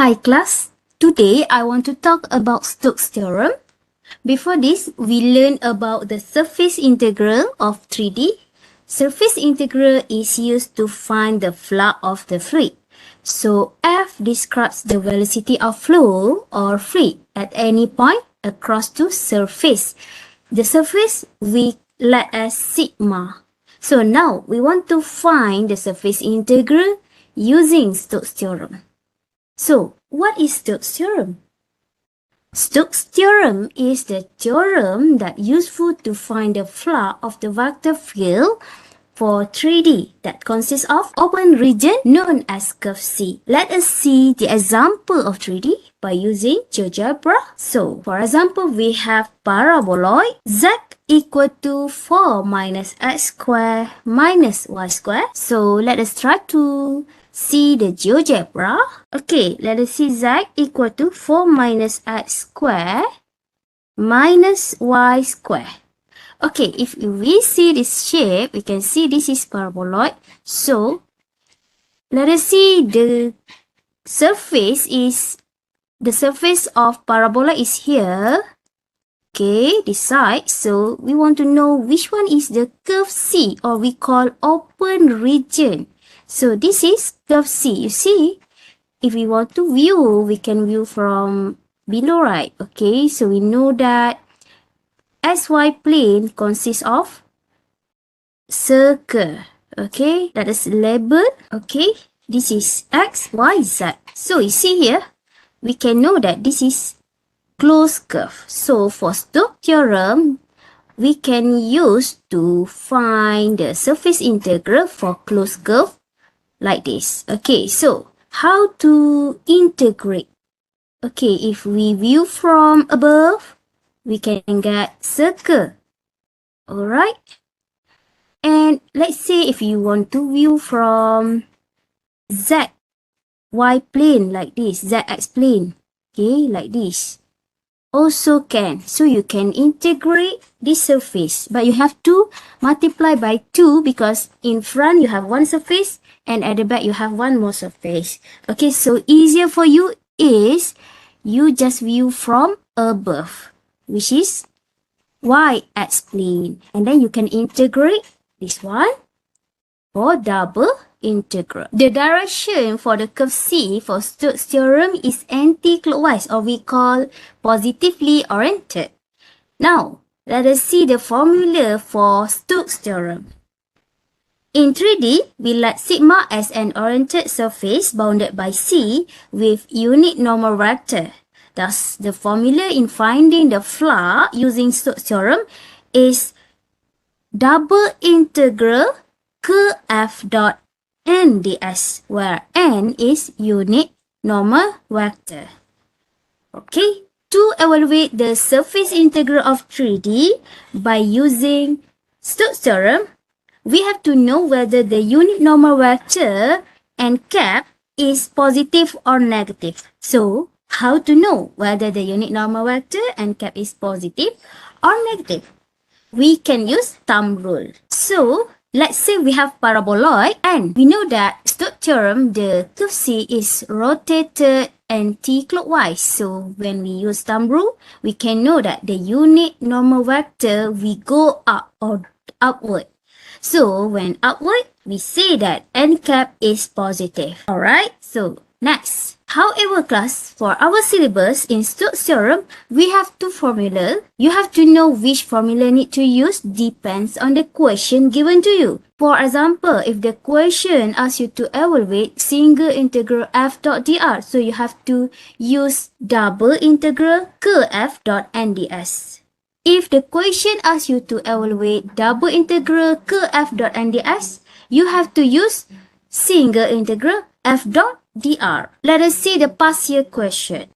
Hi class, today I want to talk about Stoke's theorem. Before this, we learned about the surface integral of 3D. Surface integral is used to find the flow of the fluid. So F describes the velocity of flow or fluid at any point across the surface. The surface we let as sigma. So now we want to find the surface integral using Stoke's theorem. So, what is Stoke's theorem? Stoke's theorem is the theorem that useful to find the flow of the vector field for 3D that consists of open region known as curve C. Let us see the example of 3D by using GeoGebra. So, for example, we have paraboloid z equal to 4 minus x squared minus y squared. So, let us try to see the GeoGebra. Okay, let us see z equal to 4 minus x squared minus y squared. Okay, if we see this shape, we can see this is paraboloid. So, let us see the surface of parabola is here. Okay, this side. So, we want to know which one is the curve C, or we call open region. So, this is curve C. You see, if we want to view, we can view from below, right? Okay, so we know that XY plane consists of circle. Okay, let us label. Okay, this is X, Y, Z. So you see here, we can know that this is closed curve. So for Stoke theorem, we can use to find the surface integral for closed curve like this. Okay, so how to integrate? Okay, if we view from above, we can get circle. Alright. And let's say if you want to view from Z, Y plane like this, ZX plane. Okay, like this. Also can. So you can integrate this surface. But you have to multiply by 2 because in front you have one surface and at the back you have one more surface. Okay, so easier for you is you just view from above, which is y-x plane. And then you can integrate this one for double integral. The direction for the curve C for Stoke's theorem is anti-clockwise, or we call positively oriented. Now, let us see the formula for Stoke's theorem. In 3D, we let sigma as an oriented surface bounded by C with unit normal vector. Thus, the formula in finding the flow using Stoke's theorem is double integral ke f dot n ds, where n is unit normal vector. Okay, to evaluate the surface integral of 3D by using Stoke's theorem, we have to know whether the unit normal vector n cap is positive or negative. So, how to know whether the unit normal vector n cap is positive or negative? We can use thumb rule. So, let's say we have paraboloid and we know that Stoke theorem, the curve C is rotated anti-clockwise. So, when we use thumb rule, we can know that the unit normal vector will go up or upward. So, when upward, we say that n cap is positive. Alright, so next. However, class, for our syllabus in Stoke's theorem, we have two formula. You have to know which formula need to use depends on the question given to you. For example, if the question asks you to evaluate single integral f dot dr, so you have to use double integral ke f dot nds. If the question asks you to evaluate double integral ke f dot nds, you have to use single integral f dot dr. Let us see the past year question.